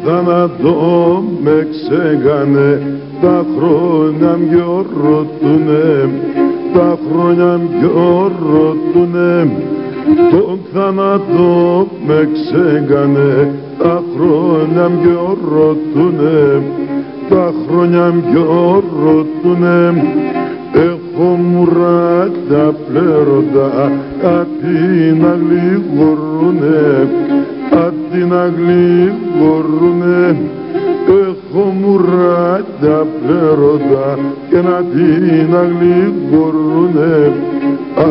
θάνατο με ξέγανε, τα χρόνια γιορτούνε, τα χρόνια γιορτούνε. Τον θάνατο με ξέγανε, τα χρόνια γιορτούνε, τα χρόνια γιορτούνε. Έχω μουράτια πλέρωτα, αντί να γλυγορούνε, αντί να γλυγορούνε. Έχω μουράτια πλέρωτα και αντί να γλυγορούνε,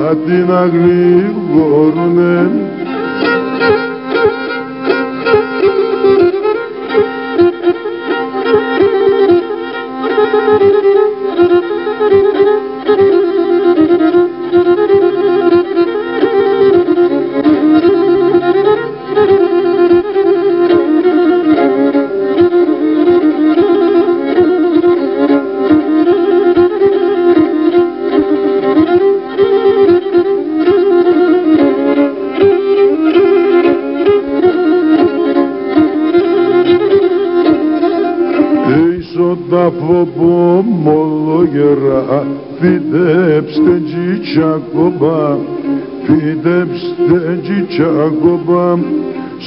αντί να γλυγορούνε. Τα φοβομολογερά, φυτέψτε τζιτσάκομπα, φυτέψτε τζιτσάκομπα.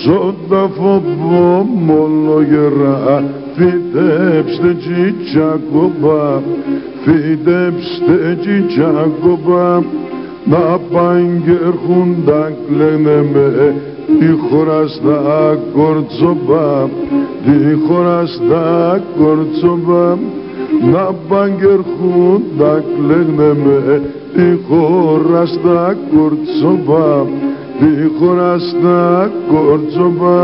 Σώτα φοβομολογερά, φυτέψτε τζιτσάκομπα, φυτέψτε τζιτσάκομπα. Να πάνε και έρχονταν κλαίνε με τη χώρα στα κορτσομπά, τη χώρα στα κορτσομπά. Να πάνε και έρχονταν κλαίνε με τη χώρα στα κορτσομπά, τη χώρα στα κορτσομπά.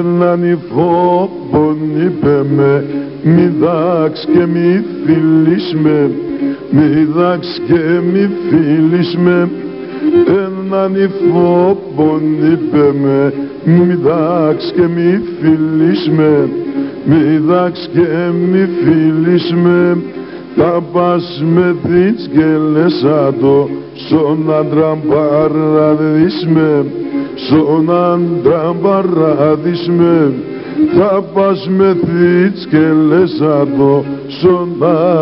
Έναν φόβον είπε με, μη δάξ και μη φίλεις με, μη δάξ και μη φίλεις με. Έναν φόβον είπε με, μη δάξ και μη φίλεις με, μη δάξ και μη φίλεις με. Θα πας με δεις και λες άτο, στον άντρα παραδείς με, στον άντρα παραδείς με. Θα πας με δεις και λες άτο, στον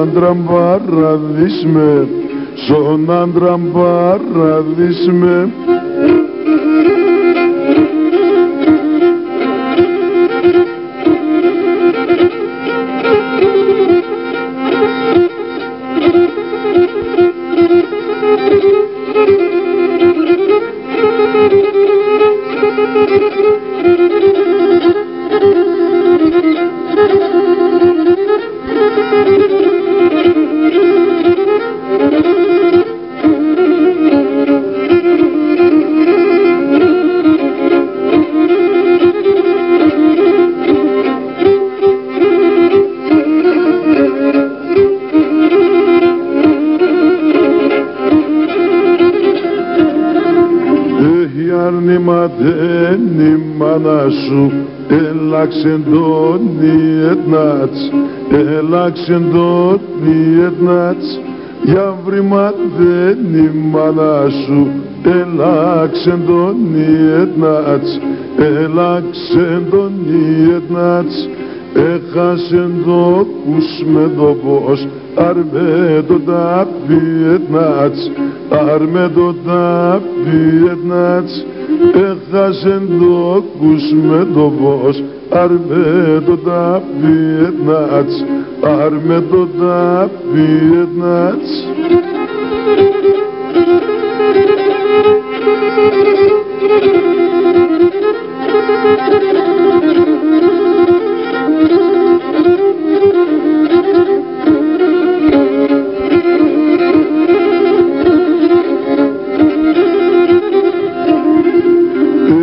άντρα παραδείς με, στον άντρα παραδείς με. Αρνηματένει μάνα σου, έλαξεν τον ιετνάτς, έλαξεν τον ιετνάτς. Για βρηματένει μάνα σου, έλαξεν τον ιετνάτς, έλαξεν τον ιετνάτς. έχασεν το κους με το πως, αρμέ το ταπιετνάτς, αρμέ το ταπιετνάτς, έχασεν το κους με το πως, αρμέ το ταπιετνάτς, αρμέ το ταπιετνάτς.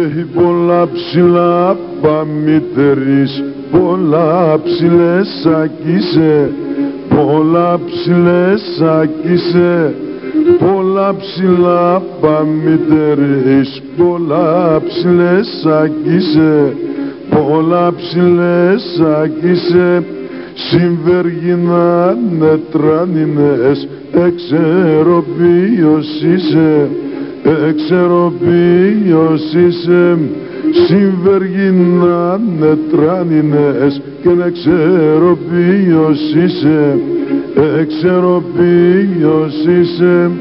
Έχει πολλά ψηλά παμύτερης, πολλά ψηλές σακίσε, πολλά ψηλές σακίσε, πολλά ψηλά παμύτερης, πολλά ψηλές σακίσε, πολλά ψηλές σακίσε, συμβεργινά νετράνινες, έξερο ποιος είσαι, έξερο ποιος είσαι, συμβεργινά νετράνινες και να ξέρω ποιος είσαι, έξερο ποιος είσαι.